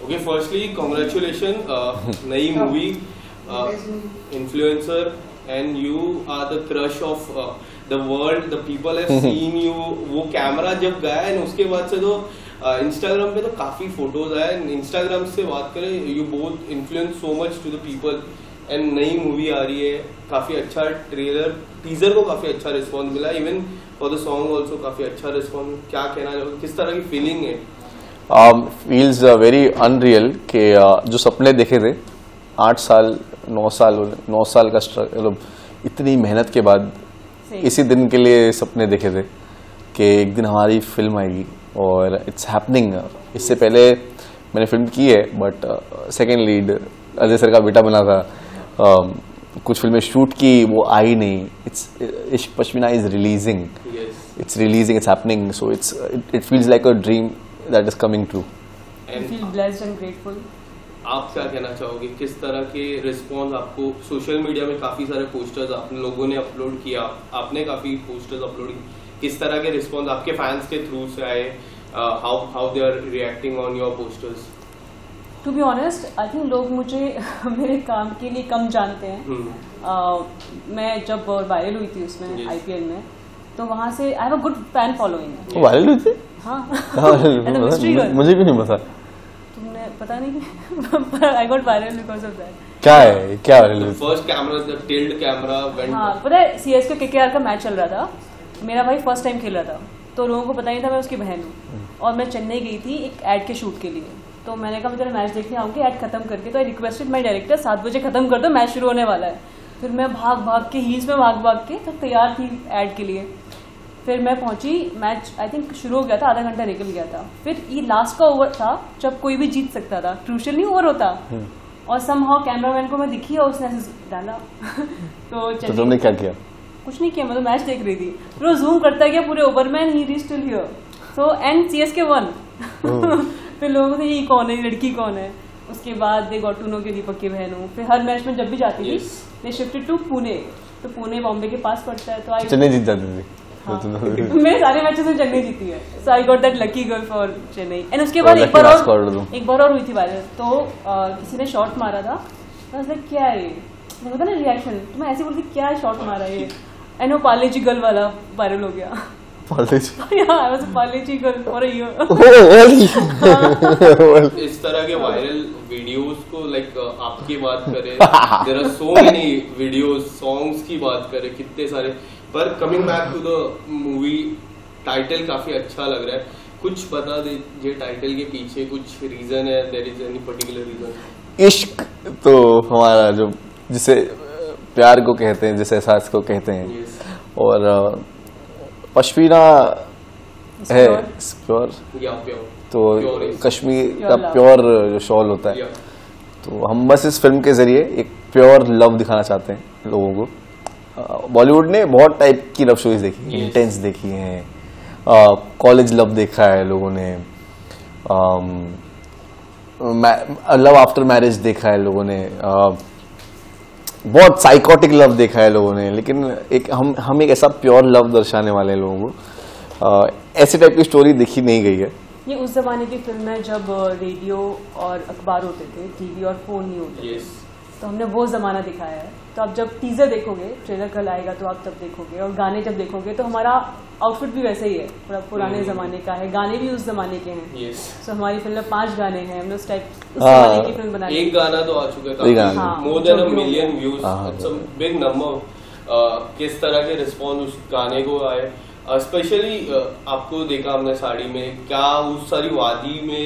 Okay, firstly, congratulations, नई movie influencer and you are the crush of the world. The people have seen you. वो camera जब गया है उसके बाद से तो इंस्टाग्राम पे तो काफी फोटोज आए. इंस्टाग्राम से बात करें, you both influence so much to the people. And नई मूवी आ रही है, काफी अच्छा ट्रेलर, टीजर को काफी अच्छा रिस्पॉन्स मिला, even for the song also काफी अच्छा रिस्पॉन्स. क्या कहना चाहोगे, किस तरह की फीलिंग है? फील्स वेरी अनरियल कि जो सपने देखे थे 8 साल 9 साल का स्ट्रगल, इतनी मेहनत के बाद इसी दिन के लिए सपने देखे थे कि एक दिन हमारी फिल्म आएगी और इट्स हैपनिंग. इससे पहले मैंने फिल्म की है but second lead Ajay sir का बेटा बना था. कुछ फिल्में शूट की, वो आई नहीं. इश्क pashmina is releasing, it's happening. So it feels like a dream that is coming true. I feel blessed and grateful. आप क्या कहना चाहोगे, किस तरह के रिस्पॉन्स आपको? सोशल मीडिया में काफी सारे पोस्टर्स आप लोगों ने अपलोड किया, आपने काफी पोस्टर्स अपलोड किए, किस तरह के रिस्पॉन्स आपके फैंस के थ्रू से आए? How they are reacting on your posters? To be honest, I think लोग मुझे मेरे काम के लिए कम जानते हैं. मैं जब वायरल हुई थी उसमें IPL में, तो वहाँ से I have a good fan following. Viral हुई थी? हाँ. मुझे भी नहीं पता. तुमने पता नहीं? I got viral because of that. क्या है, क्या viral? First camera, the tilde camera went. हाँ, पता है CSK KKR का मैच चल रहा था. मेरा भाई फर्स्ट टाइम खेल रहा था, तो लोगों को पता नहीं था मैं उसकी बहन हूँ. और मैं चेन्नई गई थी एक एड के शूट के लिए. तो मैंने कहा मैं तेरा मैच देखने आऊँगी एड खत्म करके. तो आई रिक्वेस्टेड माई डायरेक्टर 7 बजे खत्म कर दो, मैच शुरू होने वाला है. फिर मैं भाग के हील्स में भाग के तब तैयार थी एड के लिए. फिर मैं पहुंची, मैच आई थिंक शुरू हो गया था, आधा घंटा निकल गया था. फिर ये लास्ट का ओवर था जब कोई भी जीत सकता था, क्रूशियल नहीं ओवर होता. और समहाउ कैमरामैन को मैं दिखी और उसने ऐसे डाला. तो तुमने क्या किया? कुछ नहीं किया, मैं तो मैच देख रही थी. फिर वो जूम करता गया पूरे ओवर में and he reached till here. So and CSK won. फिर लोगों ने ये कौन है, लड़की कौन है. उसके बाद दे गॉट टू नो के दीपक की बहन हूँ. फिर हर मैच में जब भी जाती थी दे शिफ्टेड टू पुणे. तो पुणे बॉम्बे के पास पड़ता है. तो आई चेन्नई जीत जाती थी. मेरे सारे मैचेस में चेन्नई जीती है. So I got that lucky girl for Chennai. And उसके बाद एक बार और हुई थी वायरल. तो किसी ने शॉट मारा था. तो क्या है ये, पता ना रिएक्शन. तो मैं ऐसे बोलती क्या है शॉट मारा ये. एंड वो पार्ले-जी गर्ल वाला वायरल हो गया. Parle G girl for a year. इस तरह के वायरल वीडियोस को लाइक आपकी बात करें, there are so many videos. Songs की बात करें, कितने सारे. पर coming back to the movie, title काफी अच्छा लग रहा है. कुछ बता दीजिए टाइटल के पीछे कुछ रीजन है? There is any particular reason? इश्क तो हमारा जो जिसे प्यार को कहते हैं, जिसे एहसास को कहते हैं. और पश्मीना है प्योर. तो कश्मीर का प्योर जो शॉल होता है. तो हम बस इस फिल्म के जरिए एक प्योर लव दिखाना चाहते हैं लोगों को. बॉलीवुड ने बहुत टाइप की लव स्टोरीज देखी है. इंटेंस देखी है, कॉलेज लव देखा है लोगों ने, लव आफ्टर मैरिज देखा है लोगों ने, बहुत साइकोटिक लव देखा है लोगों ने. लेकिन हम एक ऐसा प्योर लव दर्शाने वाले हैं लोगों को. ऐसे टाइप की स्टोरी देखी नहीं गई है. ये उस जमाने की फिल्म है जब रेडियो और अखबार होते थे, टीवी और फोन नहीं होते थे. तो हमने वो जमाना दिखाया है. तो आप जब टीजर देखोगे, ट्रेलर कल आएगा तो आप तब देखोगे, और गाने जब देखोगे तो हमारा आउटफिट भी वैसे ही है, थोड़ा पुराने जमाने का है. गाने भी उस जमाने के हैं. तो हमारी फिल्म में 5 गाने हैं. हमने उस जमाने की फिल्म बनाई. एक गाना तो आ चुका है, more than a million views. It's a big number. किस तरह के रिस्पॉन्स उस गाने को आए? स्पेशली आपको देखा हमने साड़ी में, क्या उस सारी वादी में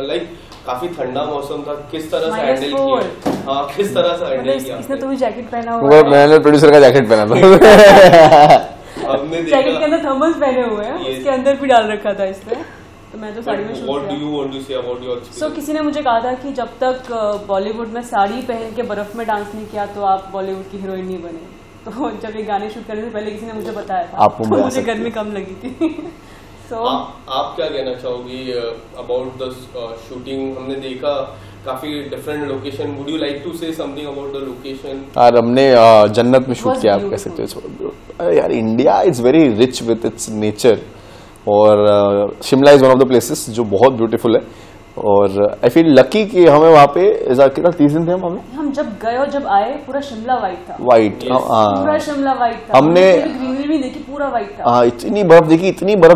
लाइक काफी ठंडा मौसम था, किस तरह से हैंडल किया? हाँ, किस तरह से हैंडल किया? इसने तुम्हें जैकेट पहना हुआ है. मैंने प्रोड्यूसर का जैकेट पहना था. हमने जैकेट के अंदर थर्मल्स पहने हुए हैं, उसके अंदर भी डाल रखा था इसने. तो मैं तो साड़ी में शूट किया. What do you want to say about your experience? So किसी ने मुझे कहा था कि जब तक बॉलीवुड में साड़ी पहन के बर्फ में डांस नहीं किया तो आप बॉलीवुड की हीरोइन नहीं बने. तो जब ये गाने शूट करने से पहले किसी ने मुझे बताया था, तो मुझे गर्मी कम लगी थी. आप क्या कहना चाहोगी अबाउट द शूटिंग? हमने देखा काफी different location. Would you like to say something about the location? यार हमने जन्नत में शूट किया, आप कह सकते हो. यार India is very rich with its nature. और Shimla is one of the places जो बहुत ब्यूटीफुल है. और आई फील लकी कि हमें वहाँ पे कितना 30 दिन थे हम जब गए और जब आए पूरा शिमला वाइट था। वाइट, पूरा शिमला वाइट था। हमने ग्रीनरी भी देखी, पूरा वाइट था। हाँ, इतनी बर्फ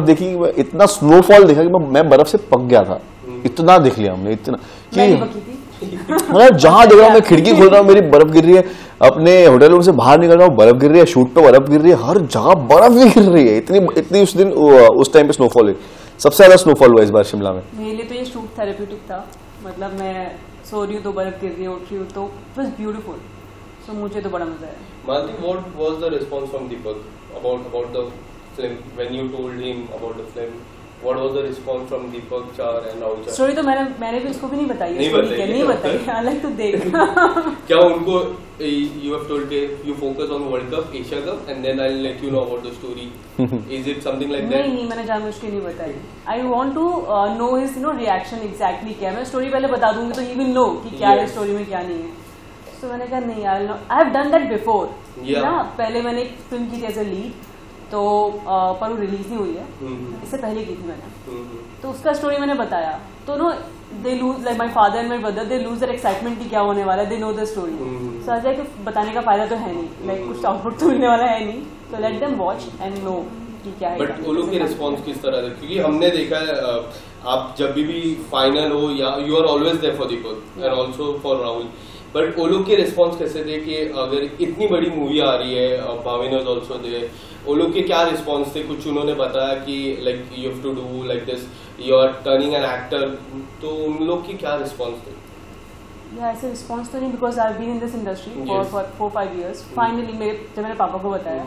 देखी, इतना स्नोफॉल देखा कि मैं बर्फ से पक गया था। इतना देख लिया हमने, इतना कि जहाँ देख रहा हूँ मैं, खिड़की खोल रहा हूँ मेरी बर्फ गिर रही है, अपने होटल रूम से बाहर निकल रहा हूँ बर्फ गिर रही है, शूट पे बर्फ गिर रही है, हर जगह बर्फ ही गिर रही है। इतनी उस टाइम पे स्नोफॉल हुई, सबसे ज्यादा स्नोफॉल हुआ इस बार शिमला में। मेरे लिए तो ये शूट थेरेप्यूटिक था, मतलब मैं सो रही हूँ तो बर्फ गिर रही है, उठ रही हूँ तो इट वाज ब्यूटीफुल। सो मुझे तो बड़ा मजा आया। Malti, what was the response from Deepak about the film when you told him about the film? What was the response from Deepak Char and Rahul Char? Story तो मैंने भी उसको भी नहीं बताई। नहीं बताई। हालांकि तो देख क्या उनको you have told you focus on World Cup, Asia Cup and then I'll let you know about the story. Is it something like that? नहीं, मैंने जानबूझ के नहीं बताई। I want to know his reaction exactly क्या। मैं story पहले बता दूंगी तो he will know कि क्या है स्टोरी में क्या नहीं है। तो मैंने कहा नहीं, I have done that before। ना पहले मैंने एक फिल्म की थी एज अ लीड, तो पर वो रिलीज नहीं हुई है, इससे पहले की थी मैंने। तो उसका स्टोरी मैंने बताया तो no they lose, like my father and my brother, they lose their excitement कि क्या होने वाला है, they know the story. So आज लाइक बताने का फायदा तो है नहीं, लाइक कुछ आउटपुट तो मिलने वाला है नहीं, तो let them watch and know कि क्या है। बट वो लोग के रिस्पॉन्स किस तरह है, क्योंकि हमने देखा है आप जब भी फाइनल हो या you are always there for Deepak and also for Rahul, but वो लोग के रिस्पॉन्स कैसे थे कि अगर इतनी बड़ी मूवी आ रही है, भाविन वाज आल्सो देयर, वो लोग के क्या रिस्पॉन्स थे? कुछ उन्होंने बताया कि like you have to do like this, you are turning an actor, तो उन लोग के क्या रिस्पॉन्स थे? या ऐसे रिस्पॉन्स तो नहीं, because I have been in this industry for 4-5 years। Finally जब मैंने पापा को बताया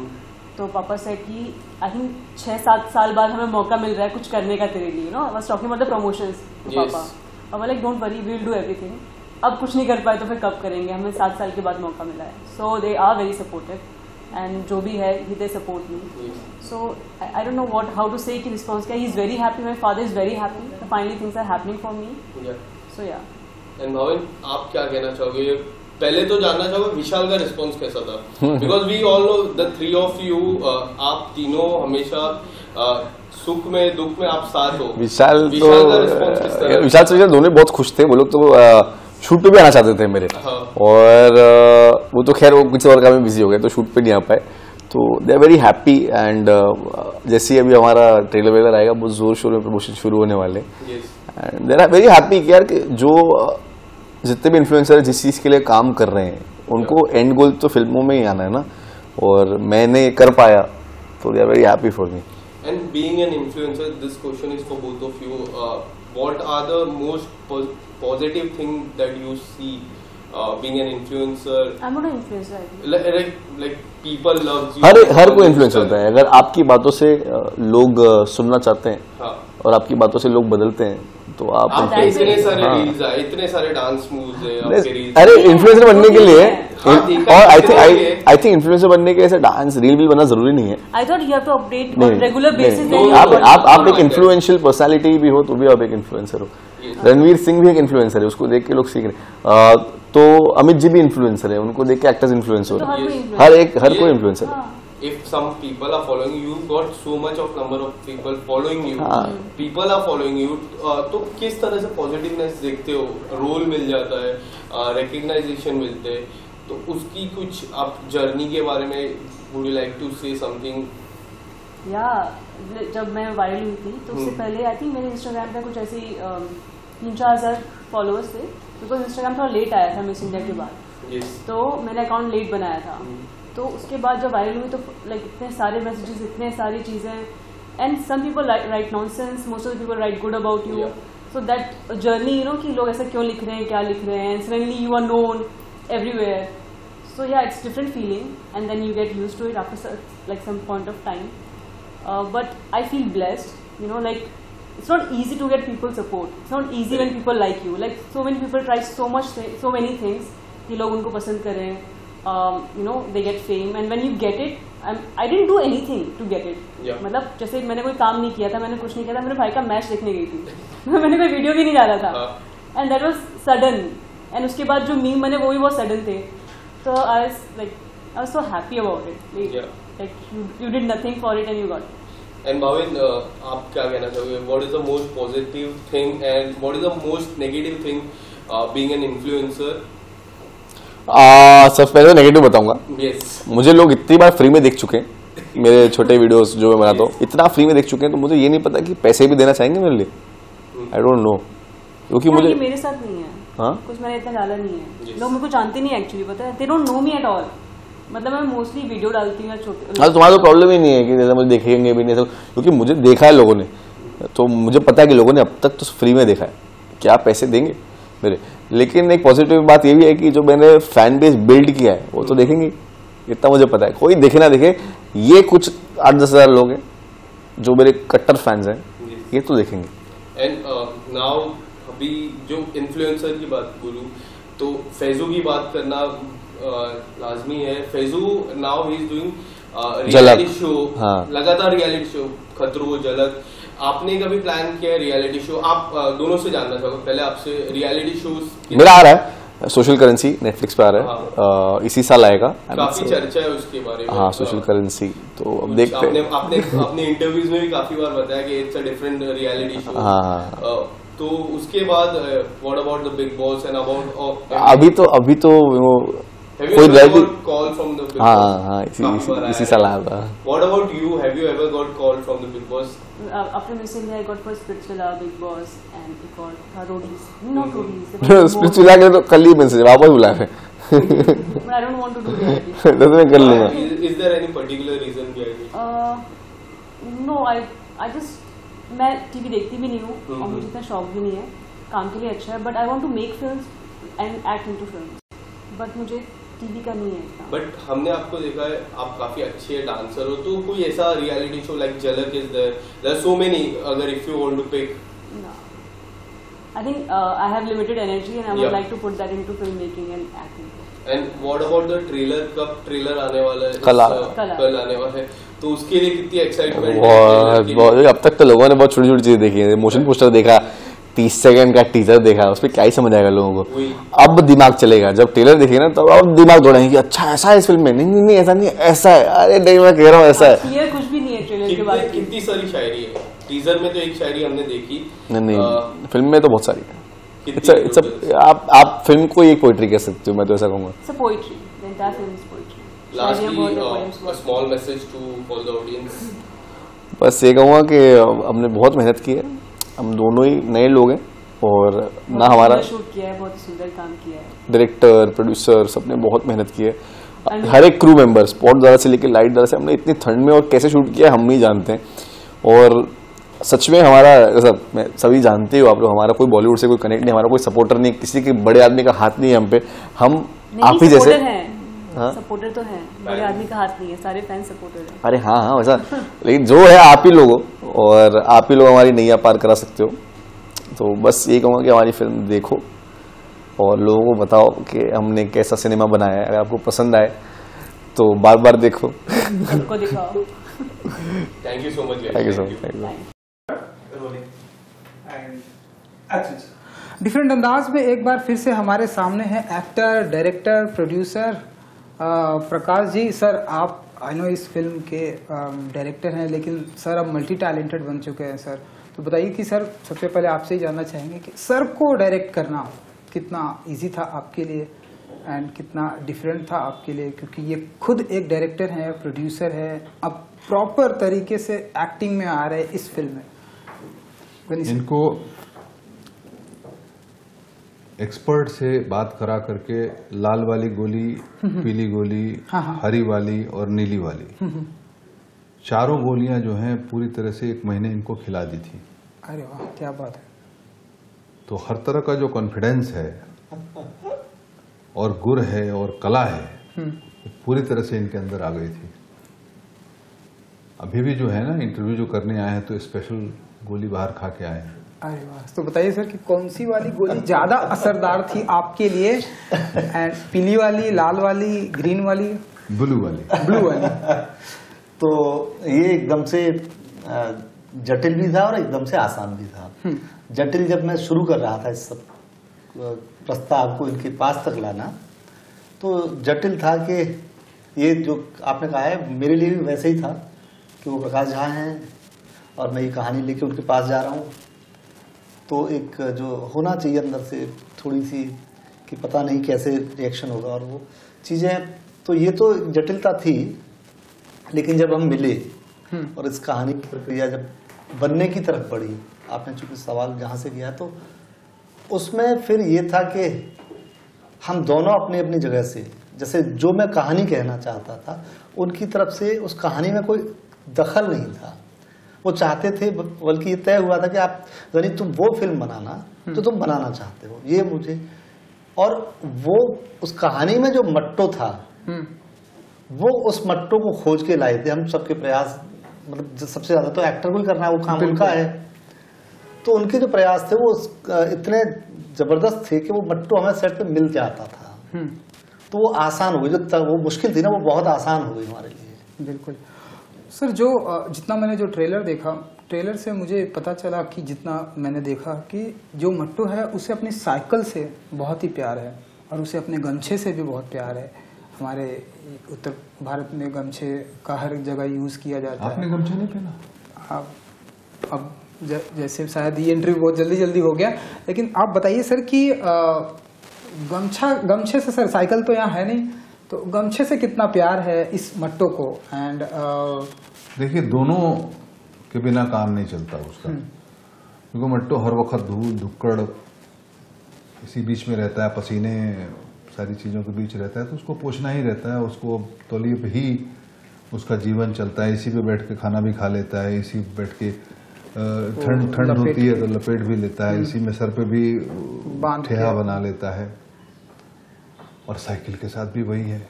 तो पापा से कि आई थिंक 6-7 साल बाद हमें मौका मिल रहा है कुछ करने का तेरे लिए, I was talking about the promotions. पापा अब like don't worry, we will do everything. अब कुछ नहीं कर पाए तो फिर कब करेंगे, हमें 7 साल के बाद मौका मिला है। So they are very supportive and जो भी है they support me. So I don't know what how to say कि रिस्पॉन्स क्या। He is very happy, my father is very happy, finally things are happening for me. So yeah. And Bhavin, आप क्या कहना चाहोगे? पहले तो जानना चाहोगे विशाल का रिस्पॉन्स कैसा था, because we all know the three of you, आप तीनों हमेशा सुख में दुख में आप साथ हो। विशाल से दोनों बहुत खुश थे, वो लोग तो शूट पे भी आना चाहते थे मेरे। और वो तो खैर वो किसी और काम में बिजी हो गए तो शूट पे नहीं आ पाए, तो they are very happy. And जैसे अभी हमारा ट्रेलर वेलर आएगा बहुत जोर शोर में प्रमोशन शुरू होने वाले, and they are very happy कि यार जो जितने भी इन्फ्लुएंसर है जिस चीज के लिए काम कर रहे हैं उनको एंड गोल तो फिल्मों में ही आना है ना, और मैंने कर पाया, तो they are very happy for me. And being an influencer, this question is for both of you. What are the most positive thing that you see being an influencer? I'm not an influencer. Like people love you. हर कोई influencer होता है। अगर आपकी बातों से लोग सुनना चाहते हैं और आपकी बातों से लोग बदलते हैं तो आप इतने सारे रील्स है, इतने सारे डांस मूव्स है आपके रील्स। अरे इन्फ्लुएंसर बनने के लिए और आई थिंक इन्फ्लुएंसर बनने के ऐसे डांस रील बनना जरूरी नहीं है। I thought you have to update on regular basis. आप एक इन्फ्लुएंशियल पर्सनालिटी भी हो तो भी आप एक इन्फ्लुएंसर हो। रणवीर सिंह भी एक इन्फ्लुएंसर है, उसको देख के लोग सीख रहे। तो अमित जी भी इन्फ्लुएंसर है, उनको देख के एक्टर्स इन्फ्लुएंस हो रहे हैं। हर कोई इन्फ्लुएंसर है। If some people are following you, you've got so much of number of people following you, people are following you, तो किस तरह से पॉजिटिवनेस देखते हो? रोल मिल जाता है, रिकग्नाइजेशन मिलते हैं, तो उसकी कुछ आप जर्नी के बारे में would you like to say something? या जब मैं वायरल हुई थी तो उससे पहले आई थिंक मेरे इंस्टाग्राम पे कुछ ऐसी 3-4 हज़ार फॉलोअर्स थे, बिकॉज इंस्टाग्राम थोड़ा लेट आया था मिस इंडिया के बाद। तो मैंने अकाउंट लेट बनाया था, तो उसके बाद जब वायरल हुई तो लाइक इतने सारे मैसेजेस, इतने सारी चीज़ें, and some people write nonsense, most of the people write good about you. So that journey कि लोग ऐसा क्यों लिख रहे हैं, क्या लिख रहे हैं, and suddenly you are known everywhere. So yeah it's different feeling and then you get used to it after like some point of time, but I feel blessed, like it's not easy to get people support, it's not easy when people like you, like so many people try so many things कि लोग उनको पसंद करें, they get fame, and when you get it, I didn't do anything to get it. मतलब जैसे मैंने कोई काम नहीं किया था, मैंने कुछ नहीं किया था, मेरे भाई का मैच देखने गई थी मैंने कोई वीडियो भी नहीं डाला था, and that was sudden, and उसके बाद जो मीम बने वो भी बहुत सडन थे, तो I was so happy about it, like you did nothing for it and you got it. And Bhavin, आप क्या कहना चाहोगे? What is the most positive thing and what is the most negative thing being an influencer? सबसे पहले negative बताऊंगा. Yes. मुझे लोग इतनी बार फ्री में देख चुके हैं, मेरे छोटे वीडियोस जो मैं बनाता हूँ इतना फ्री में देख चुके हैं, तो मुझे ये नहीं पता कि पैसे भी देना चाहेंगे मेरे लिए. आई डोंट नो, क्योंकि मुझे मेरे साथ नहीं है. हाँ, कुछ मैंने इतना डाला नहीं है. लोग मेरे को जानते नहीं एक्चुअली, पता है. They don't know me at all. मतलब मैं मोस्टली वीडियो डालती हूँ छोटे. हाँ, तुम्हारा तो प्रॉब्लम ही नहीं है कि जैसे मुझे देखेंगे भी नहीं सब, क्योंकि मुझे देखा है लोगों ने, तो मुझे पता है कि लोगों ने अब तक तो फ्री में देखा है. क्या पैसे देंगे मेरे? लेकिन एक पॉजिटिव बात ये भी है कि जो मैंने फैन बेस बिल्ड किया है वो तो देखेंगे, इतना मुझे पता है. कोई देखे ना देखे, ये कुछ 8-10 हज़ार लोग हैं जो मेरे कट्टर फैंस हैं, ये तो देखेंगे. एंड नाउ अभी जो इन्फ्लुएंसर की बात बोलूं तो फैजू की बात करना लाजमी है. Faizu now he is doing reality show. हाँ, लगातार रियलिटी शो, खतरों, झलक. आपने कभी प्लान किया रियलिटी शो? आप दोनों से जानना चाहूंगा पहले आपसे. रियलिटी शोज मेरा आ रहा है, सोशल करेंसी नेटफ्लिक्स पे आ रहा है. हाँ. इसी साल आएगा. काफी चर्चा है उसके बारे में. हाँ, सोशल करेंसी. तो अब देखते हैं. आपने अपने इंटरव्यूज में भी काफी बार बताया कि it's a different reality show. हाँ. तो उसके बाद what about the big boss and about अभी तो वो कोई call from the big boss. हाँ, इसी साल आया था. What about you? Have you ever got call from the big boss? After missing, I got for Spiritual Big Boss and we got Roadies. Not Roadies. Spiritual के तो कल ही message वापस बुला रहे. But I don't want to do reality. तो मैं कर लूँगा. Is there any particular reason behind it? No, I just मैं टीवी देखती भी नहीं हूँ और मुझे इतना शौक भी नहीं है. काम के लिए अच्छा है, but I want to make films and act into films. But मुझे टीवी का नहीं है इतना. बट हमने आपको देखा है, आप काफी अच्छे डांसर हो, तो कोई ऐसा reality show like Jhalak is there are so many, अगर if you want to pick. I think I have limited energy and I would like to put that into filmmaking and acting. And what about the trailer? कब trailer आने वाला है? कल आने वाला है. तो उसके लिए कितनी एक्साइटमेंट है? अब तक तो लोगों ने बहुत छोटी छोटी चीजें देखी है. मोशन पोस्टर देखा, 30 सेकंड का टीजर देखा, उसमें क्या ही समझ आएगा लोगों को. अब दिमाग चलेगा, जब ट्रेलर देखेंगे ना तो अब दिमाग दौड़ेंगे कि अच्छा ऐसा है इस फिल्म में. नहीं ऐसा नहीं, ऐसा है. अरे नहीं, मैं कह रहा हूँ ऐसा है. ये कुछ भी नहीं है ट्रेलर के बाद. कितनी सारी शायरी है टीजर में. तो एक शायरी हमने देखी. नहीं, फिल्म में तो बहुत सारी है. आप फिल्म को एक पोइट्री कह सकते हो, मैं तो ऐसा कहूँगा. It's a poetry. The entire film is poetry. Lastly, a small message to all the audience. बस ये कहूँगा कि हमने बहुत मेहनत की है. हम दोनों ही नए लोग हैं और ना हमारा शूट किया है, बहुत सुंदर काम किया है. डायरेक्टर, प्रोड्यूसर सबने बहुत मेहनत की है. हर एक क्रू मेंबर, स्पॉट ज़्यादा से लेकर लाइट ज़्यादा से, हमने इतनी ठंड में और कैसे शूट किया हम ही जानते हैं. और सच में हमारा सभी जानते हो आप लोग, हमारा कोई बॉलीवुड से कोई कनेक्ट नहीं, हमारा कोई सपोर्टर नहीं, किसी के बड़े आदमी का हाथ नहीं है हम पे. हम आप ही जैसे सपोर्टर तो है, बड़े आदमी का हाथ नहीं है, सारे फैन सपोर्टर हैं. अरे हाँ वैसा, लेकिन जो है आप ही लोग हो और आप ही लोग हमारी नैया पार करा सकते हो. तो बस ये कहूँगा कि हमारी फिल्म देखो और लोगों को बताओ कि हमने कैसा सिनेमा बनाया है. अगर आपको पसंद आए तो बार बार देखो, सबको दिखाओ. Thank you so much. Thank you so much. Different अंदाज में एक बार फिर से हमारे सामने है actor, director, producer Prakash ji. Sir आप आई नो इस फिल्म के डायरेक्टर हैं, लेकिन सर अब मल्टी टैलेंटेड बन चुके हैं सर. तो बताइए कि सर सबसे पहले आपसे ही जानना चाहेंगे कि सर को डायरेक्ट करना कितना इजी था आपके लिए एंड कितना डिफरेंट था आपके लिए, क्योंकि ये खुद एक डायरेक्टर है, प्रोड्यूसर है, अब प्रॉपर तरीके से एक्टिंग में आ रहे हैं इस फिल्म में. इनको एक्सपर्ट से बात करा करके लाल वाली गोली, पीली गोली, हरी वाली और नीली वाली, चारों गोलियां जो हैं पूरी तरह से 1 महीने इनको खिला दी थी. अरे वाह, क्या बात है. तो हर तरह का जो कॉन्फिडेंस है और गुर है और कला है, पूरी तरह से इनके अंदर आ गई थी. अभी भी जो है ना इंटरव्यू जो करने आए हैं तो स्पेशल गोली बाहर खा के आए हैं. अरे वाह. तो बताइए सर कि कौन सी वाली गोली ज्यादा असरदार थी आपके लिए, एंड पीली वाली, लाल वाली, ग्रीन वाली, ब्लू वाली? ब्लू वाली. तो ये एकदम से जटिल भी था और एकदम से आसान भी था. जटिल जब मैं शुरू कर रहा था इस सब प्रस्ताव को इनके पास तक लाना, तो जटिल था कि ये जो आपने कहा है मेरे लिए भी वैसे ही था कि वो प्रकाश झा हैं, और मैं ये कहानी लेके उनके पास जा रहा हूँ, तो एक जो होना चाहिए अंदर से थोड़ी सी कि पता नहीं कैसे रिएक्शन होगा और वो चीज़ें, तो ये तो जटिलता थी। लेकिन जब हम मिले और इस कहानी की प्रक्रिया जब बनने की तरफ बढ़ी, आपने चूंकि सवाल जहाँ से किया, तो उसमें फिर ये था कि हम दोनों अपनी अपनी जगह से, जैसे जो मैं कहानी कहना चाहता था उनकी तरफ से उस कहानी में कोई दखल नहीं था। वो चाहते थे, बल्कि ये तय हुआ था कि आप गनी तुम वो फिल्म बनाना तो तुम बनाना चाहते हो, ये मुझे, और वो उस कहानी में जो मट्टो था वो उस मट्टो को खोज के लाए थे। हम सबके प्रयास, मतलब सबसे ज्यादा तो एक्टर को ही करना है, वो काम उनका है, तो उनके जो प्रयास थे वो इतने जबरदस्त थे कि वो मट्टो हमें सेट पे मिल जाता था। तो वो आसान हो गई, जो वो मुश्किल थी ना, वो बहुत आसान हो गई हमारे लिए। बिल्कुल सर, जो जितना मैंने जो ट्रेलर देखा, ट्रेलर से मुझे पता चला कि जितना मैंने देखा कि जो मट्टू है उसे अपनी साइकिल से बहुत ही प्यार है और उसे अपने गमछे से भी बहुत प्यार है। हमारे उत्तर भारत में गमछे का हर जगह यूज़ किया जाता है। आपने गमछा नहीं पहना? अब जैसे शायद ये इंटरव्यू बहुत जल्दी हो गया, लेकिन आप बताइए सर कि गमछे से, सर साइकिल तो यहाँ है नहीं, तो गमछे से कितना प्यार है इस मट्टो को? एंड देखिए, दोनों के बिना काम नहीं चलता उसका, क्योंकि मट्टो हर वक्त धूल धुक्कड़ इसी बीच में रहता है, पसीने सारी चीज़ों के बीच रहता है, तो उसको पोछना ही रहता है, उसको तौलिए पे ही उसका जीवन चलता है, इसी पे बैठ के खाना भी खा लेता है, इसी पे बैठ के ठंड होती है तो लपेट भी लेता है, इसी में सर पे भी ठेहा बना लेता है। और साइकिल के साथ भी वही है,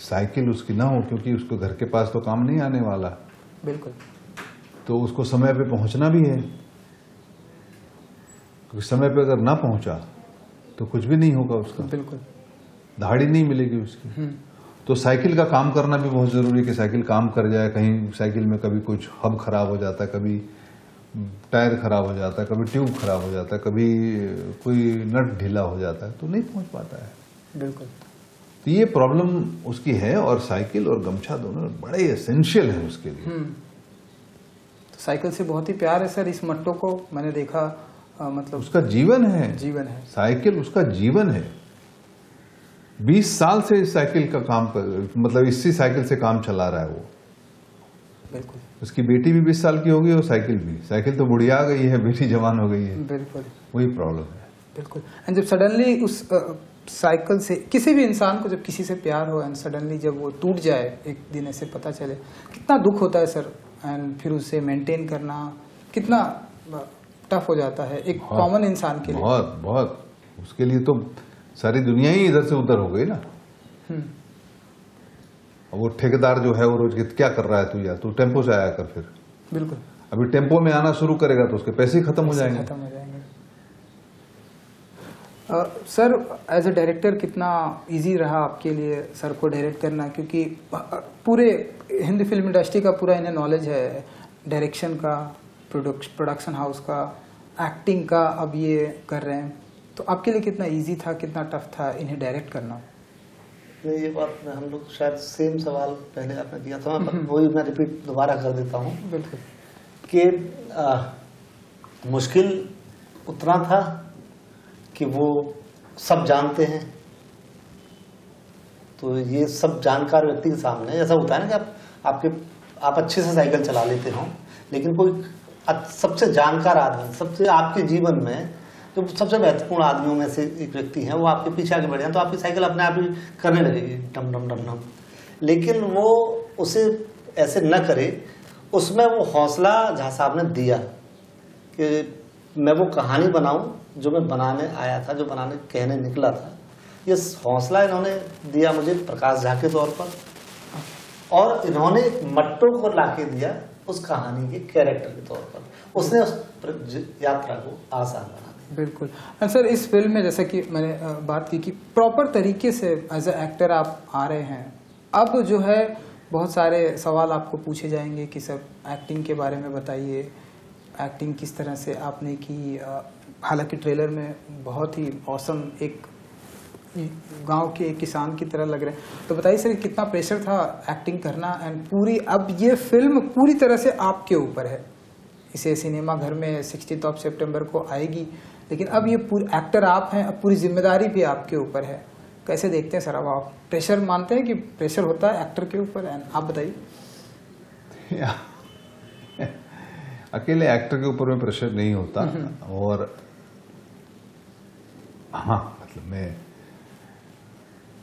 साइकिल उसकी ना हो क्योंकि उसको घर के पास तो काम नहीं आने वाला, बिल्कुल, तो उसको समय पे पहुंचना भी है, क्योंकि समय पे अगर ना पहुंचा तो कुछ भी नहीं होगा उसका, बिल्कुल दहाड़ी नहीं मिलेगी उसकी। तो साइकिल का काम करना भी बहुत जरूरी है कि साइकिल काम कर जाए। कहीं साइकिल में कभी कुछ हब खराब हो जाता है, कभी टायर खराब हो जाता है, कभी ट्यूब खराब हो जाता है, कभी कोई नट ढीला हो जाता है, तो नहीं पहुंच पाता है। बिल्कुल, तो ये प्रॉब्लम उसकी है, और साइकिल और गमछा दोनों बड़े एसेंशियल है उसके लिए। तो साइकिल से बहुत ही प्यार है सर इस मट्टो को, मैंने देखा, मतलब उसका जीवन है, जीवन है, साइकिल उसका जीवन है। 20 साल से इस साइकिल का काम कर, मतलब इसी साइकिल से काम चला रहा है वो। बिल्कुल, उसकी बेटी भी 20 साल की हो गई और साइकिल भी, साइकिल तो बुढ़िया गई है, बेटी जवान हो गई है, बिल्कुल वही प्रॉब्लम है। बिल्कुल। एंड जब सडनली उस साइकिल से किसी भी इंसान को जब किसी से प्यार हो एंड सडनली जब वो टूट जाए एक दिन, ऐसे पता चले, कितना दुख होता है सर, एंड फिर उसे मेंटेन करना कितना टफ हो जाता है एक कॉमन इंसान के लिए। बहुत बहुत, उसके लिए तो सारी दुनिया ही इधर से उधर हो गई ना। अब वो ठेकेदार जो है वो रोज क्या कर रहा है, तू यार तू टेम्पो से आया कर, फिर बिल्कुल अभी टेम्पो में आना शुरू करेगा तो उसके पैसे ही खत्म हो जाएंगे। सर एज अ डायरेक्टर कितना इजी रहा आपके लिए सर को डायरेक्ट करना, क्योंकि पूरे हिंदी फिल्म इंडस्ट्री का पूरा इन्हें नॉलेज है, डायरेक्शन का, प्रोडक्शन हाउस का, एक्टिंग का, अब ये कर रहे हैं, तो आपके लिए कितना इजी था, कितना टफ था इन्हें डायरेक्ट करना? नहीं, ये बात में हम लोग शायद सेम सवाल पहले आपने किया था, वही मैं रिपीट दोबारा कर देता हूँ। बिल्कुल, कि मुश्किल उतना था कि वो सब जानते हैं, तो ये सब जानकार व्यक्ति के सामने ऐसा होता है ना कि आप अच्छे से साइकिल चला लेते हो, लेकिन कोई सबसे जानकार आदमी, सबसे आपके जीवन में जो सबसे महत्वपूर्ण आदमियों में से एक व्यक्ति है, वो आपके पीछे आगे बढ़ जाए तो आपकी साइकिल अपने आप ही करने लगेगी डम डम डम डम। लेकिन वो उसे ऐसे न करे, उसमें वो हौसला झा साहब ने दिया कि मैं वो कहानी बनाऊं जो मैं बनाने आया था, जो बनाने कहने निकला था। ये हौसला इन्होंने दिया मुझे प्रकाश झा के तौर पर, और इन्होंने मट्टो को लाके दिया उस कहानी के कैरेक्टर के तौर पर। उसने उस यात्रा को आसान बना दिया। बिल्कुल। सर इस फिल्म में जैसे कि मैंने बात की कि प्रॉपर तरीके से एज ए एक्टर आप आ रहे हैं, अब जो है बहुत सारे सवाल आपको पूछे जाएंगे कि सर एक्टिंग के बारे में बताइए, एक्टिंग किस तरह से आपने की। हालांकि ट्रेलर में बहुत ही औसम एक गांव के एक किसान की तरह लग रहे हैं, तो बताइए सर कितना प्रेशर था एक्टिंग करना, एंड पूरी अब ये फिल्म पूरी तरह से आपके ऊपर है, इसे सिनेमा घर में 16 सितंबर को आएगी, लेकिन अब ये पूरे एक्टर आप हैं, अब पूरी जिम्मेदारी भी आपके ऊपर है। कैसे देखते हैं सर, अब आप प्रेशर मानते हैं कि प्रेशर होता है एक्टर के ऊपर? आप बताइए। अकेले एक्टर के ऊपर में प्रेशर नहीं होता, और हाँ मतलब मैं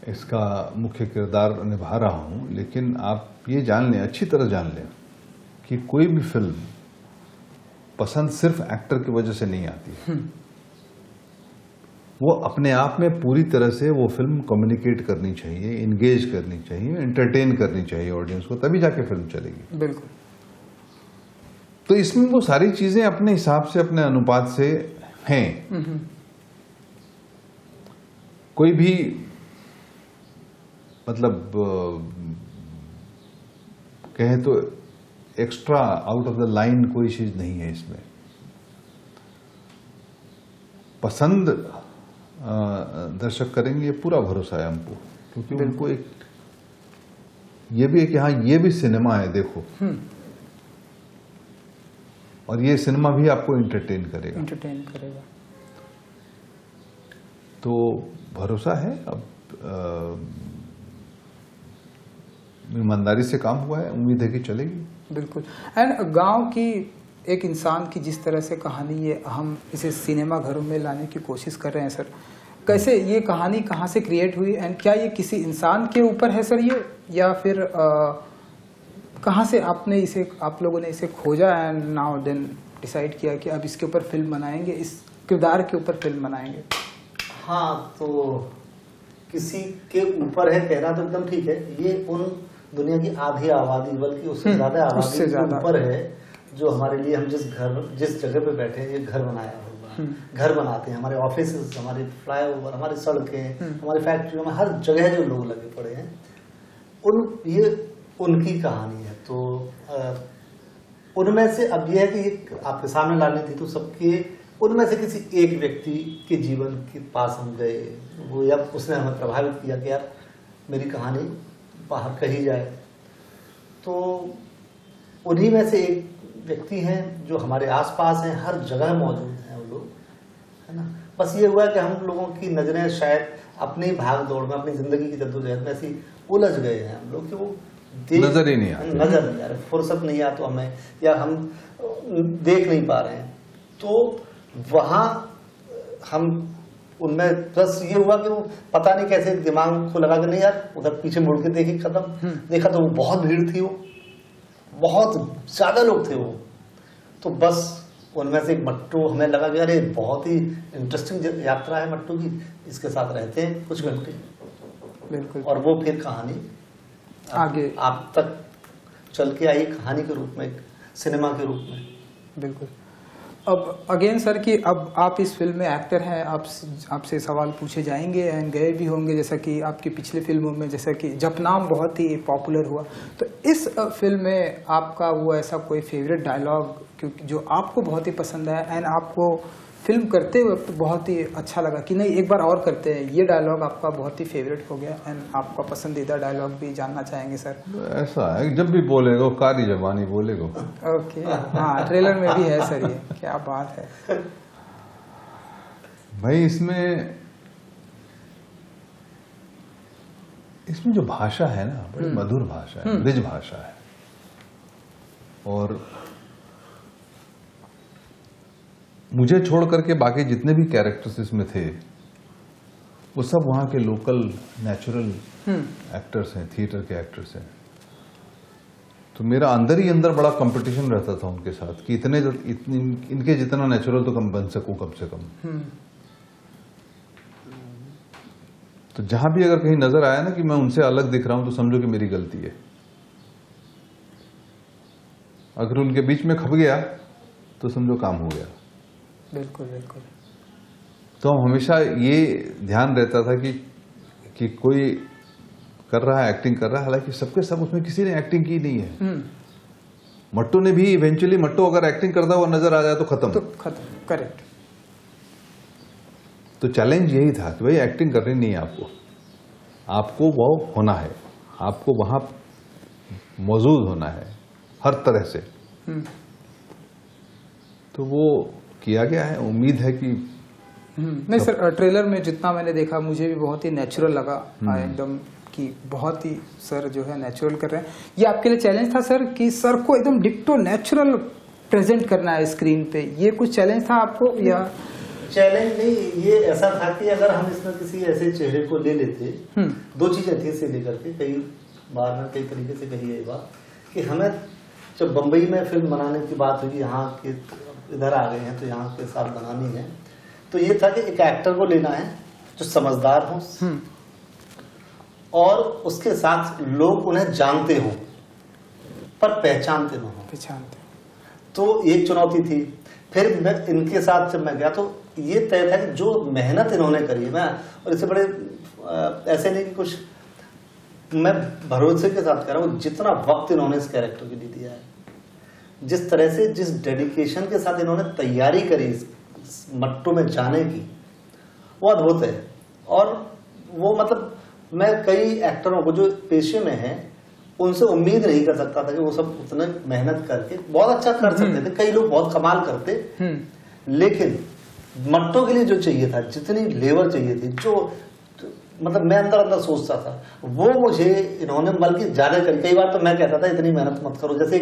इसका मुख्य किरदार निभा रहा हूं, लेकिन आप ये जान लें, अच्छी तरह जान लें कि कोई भी फिल्म पसंद सिर्फ एक्टर की वजह से नहीं आती। वो अपने आप में पूरी तरह से वो फिल्म कम्युनिकेट करनी चाहिए, इंगेज करनी चाहिए, एंटरटेन करनी चाहिए ऑडियंस को, तभी जाके फिल्म चलेगी। बिल्कुल। तो इसमें वो सारी चीजें अपने हिसाब से, अपने अनुपात से हैं। कोई भी मतलब कहे तो extra out of the line कोई चीज नहीं है इसमें। पसंद दर्शक करेंगे, ये पूरा भरोसा है हमको, क्योंकि उनको एक ये भी है कि हाँ ये भी सिनेमा है, देखो, और ये सिनेमा भी आपको एंटरटेन करेगा। तो भरोसा है। अब ईमानदारी से काम हुआ है, उम्मीद है कि चलेगी। बिल्कुल। एंड गांव की एक इंसान की जिस तरह से कहानी, ये हम इसे सिनेमा घरों में लाने की कोशिश कर रहे हैं सर, कैसे ये कहानी कहाँ से क्रिएट हुई, एंड क्या ये किसी इंसान के ऊपर है सर ये, या फिर कहाँ से आपने इसे, आप लोगों ने इसे खोजा एंड नाउ देन डिसाइड किया कि अब इसके ऊपर फिल्म बनाएंगे, इस किरदार के ऊपर फिल्म बनाएंगे? हाँ, तो किसी के ऊपर है कहना तो एकदम ठीक है। ये उन दुनिया की आधी आबादी, बल्कि उससे ज्यादा आबादी के ऊपर है, जो हमारे लिए, हम जिस जगह पे बैठे हैं, ये घर बनाया होगा, घर बनाते हैं, हमारे ऑफिस, हमारे फ्लाईओवर, हमारी सड़कें, हमारी फैक्ट्रियों में हर जगह जो लोग लगे पड़े हैं, ये उनकी कहानी है। तो उनमें से अब यह है कि आपके सामने लानी थी, तो सबके उनमें से किसी एक व्यक्ति के जीवन के पास हम गए, वो या उसने हमें प्रभावित किया कि यार मेरी कहानी बाहर कही जाए। तो उन्हीं में से एक व्यक्ति हैं जो हमारे आसपास हैं, हर जगह मौजूद हैं वो लोग, है ना। बस ये हुआ कि हम लोगों की नजरें शायद अपनी भाग दौड़ में, अपनी जिंदगी की जद्दोजहद में ऐसी उलझ गए हैं हम लोग कि वो नजर ही नहीं आता, नजर नहीं आ रहा, फुर्सत नहीं आ तो हमें, या हम देख नहीं पा रहे हैं। तो वहां हम उनमें बस ये हुआ कि वो पता नहीं कैसे दिमाग को लगा कि नहीं यार उधर पीछे मुड़ के देखी, खत्म। देखा तो वो बहुत भीड़ थी, वो बहुत ज्यादा लोग थे वो। तो बस उनमें से एक मट्टू, हमें लगा कि अरे बहुत ही इंटरेस्टिंग यात्रा है मट्टू की, इसके साथ रहते हैं कुछ घंटे। बिल्कुल। और वो फिर कहानी आगे आप तक चल के आई, कहानी के रूप में, सिनेमा के रूप में। बिल्कुल। अब अगेन सर कि अब आप इस फिल्म में एक्टर हैं, आपसे सवाल पूछे जाएंगे एंड गए भी होंगे, जैसा कि आपकी पिछली फिल्मों में, जैसा कि जपनाम बहुत ही पॉपुलर हुआ, तो इस फिल्म में आपका वो ऐसा कोई फेवरेट डायलॉग क्योंकि जो आपको बहुत ही पसंद है एंड आपको फिल्म करते वक्त बहुत ही अच्छा लगा कि नहीं एक बार और करते हैं, ये डायलॉग आपका बहुत ही फेवरेट हो गया एंड आपका पसंदीदा डायलॉग भी जानना चाहेंगे सर? ऐसा है, जब भी बोलेगा कारी जबानी बोलेगा। ओके, हाँ, ट्रेलर में भी है सर, ये क्या बात है भाई। इसमें जो भाषा है ना, बड़ी मधुर भाषा है, ब्रिज भाषा है, और मुझे छोड़ करके बाकी जितने भी कैरेक्टर्स इसमें थे वो सब वहाँ के लोकल नेचुरल एक्टर्स हैं, थिएटर के एक्टर्स हैं। तो मेरा अंदर ही अंदर बड़ा कंपटीशन रहता था उनके साथ कि इनके जितना नेचुरल तो कम बन सकूं कम से कम। तो जहां भी अगर कहीं नजर आया ना कि मैं उनसे अलग दिख रहा हूं, तो समझो कि मेरी गलती है। अगर उनके बीच में खप गया तो समझो काम हो गया। बिल्कुल बिल्कुल। तो हमेशा ये ध्यान रहता था कि कोई कर रहा है, एक्टिंग कर रहा है, हालांकि सबके सब उसमें किसी ने एक्टिंग की नहीं है। मट्टू ने भी इवेंचुअली, मट्टू अगर एक्टिंग करता हुआ नजर आ जाए तो खत्म। करेक्ट। तो चैलेंज यही था कि भाई एक्टिंग करनी नहीं है आपको वो होना है, आपको वहां मौजूद होना है हर तरह से। तो वो किया गया है, उम्मीद है कि नहीं सर, ट्रेलर में जितना मैंने देखा मुझे भी बहुत ही नेचुरल लगा, एकदम कि बहुत ही सर जो है नेचुरल कर रहे हैं। ये आपके लिए चैलेंज था सर कि सर को एकदम डिक्टो नेचुरल प्रेजेंट करना है स्क्रीन पे, ये कुछ चैलेंज था आपको या? चैलेंज नहीं, ये ऐसा था कि अगर हम इसमें किसी ऐसे चेहरे को ले लेते, दो चीजें थी इसे लेकर के, कई बार में कई तरीके से कही ये बात कि हमें जब बम्बई में फिल्म बनाने की बात हुई, यहाँ के इधर आ गए हैं तो यहाँ के साथ बनानी है, तो ये था कि एक एक्टर को लेना है जो समझदार हो और उसके साथ लोग उन्हें जानते हो पर पहचानते न हो। तो एक चुनौती थी। फिर मैं इनके साथ जब मैं गया तो ये तय था कि जो मेहनत इन्होंने करी है, मैं और इससे बड़े ऐसे नहीं कि कुछ, मैं भरोसे के साथ कह रहा हूँ, जितना वक्त इन्होंने इस कैरेक्टर के लिए दिया है, जिस तरह से जिस डेडिकेशन के साथ इन्होंने तैयारी करी इस मट्टू में जाने की, वो अद्भुत है। और वो मतलब मैं कई एक्टरों को जो पेशे में हैं उनसे उम्मीद नहीं कर सकता था कि वो सब उतने मेहनत करके बहुत अच्छा कर सकते थे। कई लोग बहुत कमाल करते, लेकिन मट्टू के लिए जो चाहिए था, जितनी लेबर चाहिए थी, जो मतलब मैं अंदर अंदर सोचता था, वो मुझे इन्होंने बल्कि ज्यादा कर। कई बार तो मैं कहता था इतनी मेहनत मत करो, जैसे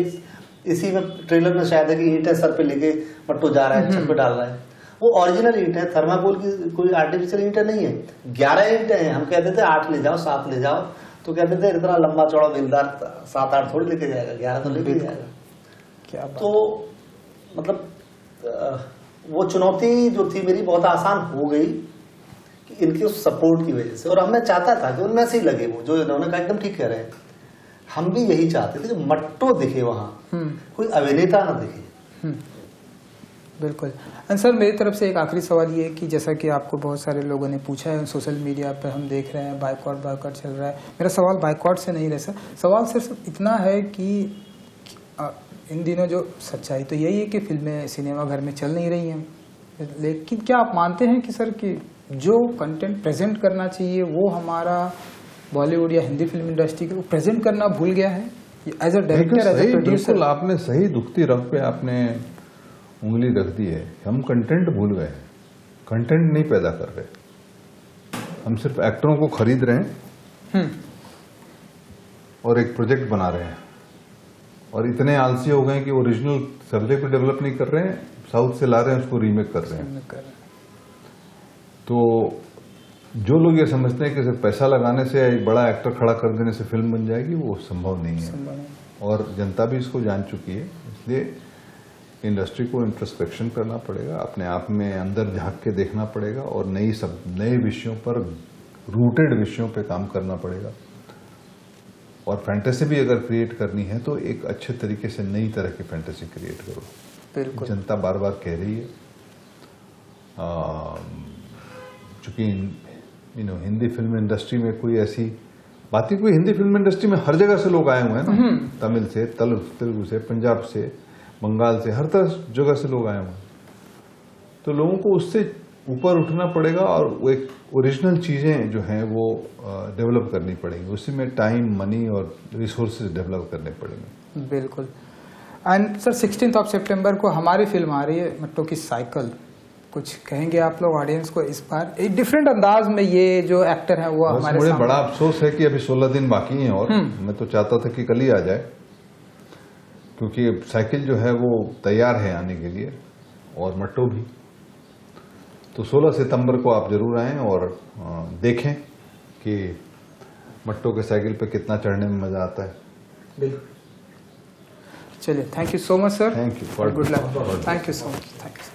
इसी में ट्रेलर में शायद है कि ईंटें सर पे लेके मट्टू जा रहा है, छत पे डाल रहा है, वो ओरिजिनल ईंट है, थर्माकोल की कोई आर्टिफिशियल ईंटें नहीं है। 11 ईंटें हैं। हम कहते थे 8 ले जाओ, 7 ले जाओ, तो कहते थे इतना लंबा चौड़ा बेलदार 7-8 थोड़ी लेके जाएगा, 11 तो लेके जाएगा। क्या तो मतलब वो चुनौती जो थी मेरी बहुत आसान हो गई कि इनके उस सपोर्ट की वजह से। और अब मैं चाहता था कि उनमें से ही लगे वो, जो इन्होंने कहा एकदम ठीक कह रहे हैं, हम भी यही चाहते थे कि मट्टू दिखे वहां, कोई अभिनेता ना दिखे। बिल्कुल। सर मेरी तरफ से एक आखिरी सवाल ये है कि जैसा कि आपको बहुत सारे लोगों ने पूछा है, सोशल मीडिया पे हम देख रहे हैं बाइकआउट चल रहा है। मेरा सवाल बाइकआउट से नहीं रहा सर, सवाल सिर्फ इतना है कि इन दिनों जो सच्चाई तो यही है कि फिल्में सिनेमा घर में चल नहीं रही हैं, लेकिन क्या आप मानते हैं कि सर कि जो कंटेंट प्रेजेंट करना चाहिए वो हमारा बॉलीवुड या हिंदी फिल्म इंडस्ट्री को प्रेजेंट करना भूल गया है as a director, as a producer? आपने सही दुखती रग पे आपने उंगली रख दी है। हम कंटेंट भूल गए, कंटेंट नहीं पैदा कर रहे, हम सिर्फ एक्टरों को खरीद रहे हैं और एक प्रोजेक्ट बना रहे हैं, और इतने आलसी हो गए कि ओरिजिनल सब्जेक्ट को डेवलप नहीं कर रहे हैं, साउथ से ला रहे हैं, उसको रीमेक कर रहे हैं। तो जो लोग ये समझते हैं कि सिर्फ पैसा लगाने से एक बड़ा एक्टर खड़ा कर देने से फिल्म बन जाएगी, वो संभव नहीं है। और जनता भी इसको जान चुकी है। इसलिए इंडस्ट्री को इंट्रोस्पेक्शन करना पड़ेगा, अपने आप में अंदर झांक के देखना पड़ेगा, और नए विषयों पर, रूटेड विषयों पे काम करना पड़ेगा। और फैंटेसी भी अगर क्रिएट करनी है तो एक अच्छे तरीके से नई तरह की फैंटेसी क्रिएट करो। बिल्कुल। जनता बार बार कह रही है, चूंकि हिंदी फिल्म इंडस्ट्री में कोई ऐसी बात ही, कोई हिंदी फिल्म इंडस्ट्री में हर जगह से लोग आए हुए हैं ना, तमिल से, तेलुगु से, पंजाब से, बंगाल से, हर तरह जगह से लोग आए हुए हैं। तो लोगों को उससे ऊपर उठना पड़ेगा और एक ओरिजिनल चीजें जो हैं वो डेवलप करनी पड़ेंगी। उसी में टाइम, मनी और रिसोर्सेज डेवलप करने पड़ेंगे। बिल्कुल। एंड सर 16 सितंबर को हमारी फिल्म आ रही है मट्टू की साइकिल, कुछ कहेंगे आप लोग ऑडियंस को इस बार एक डिफरेंट अंदाज में? ये जो एक्टर है वो हमारे मुझे बड़ा अफसोस है कि अभी 16 दिन बाकी हैं, और मैं तो चाहता था कि कल ही आ जाए, क्योंकि साइकिल जो है वो तैयार है आने के लिए, और मट्टू भी। तो 16 सितंबर को आप जरूर आएं और देखें कि मट्टू के साइकिल पे कितना चढ़ने में मजा आता है। बिल्कुल। चलिए, thank you so much sir. Thank you, good luck. Thank you so much. Thank you.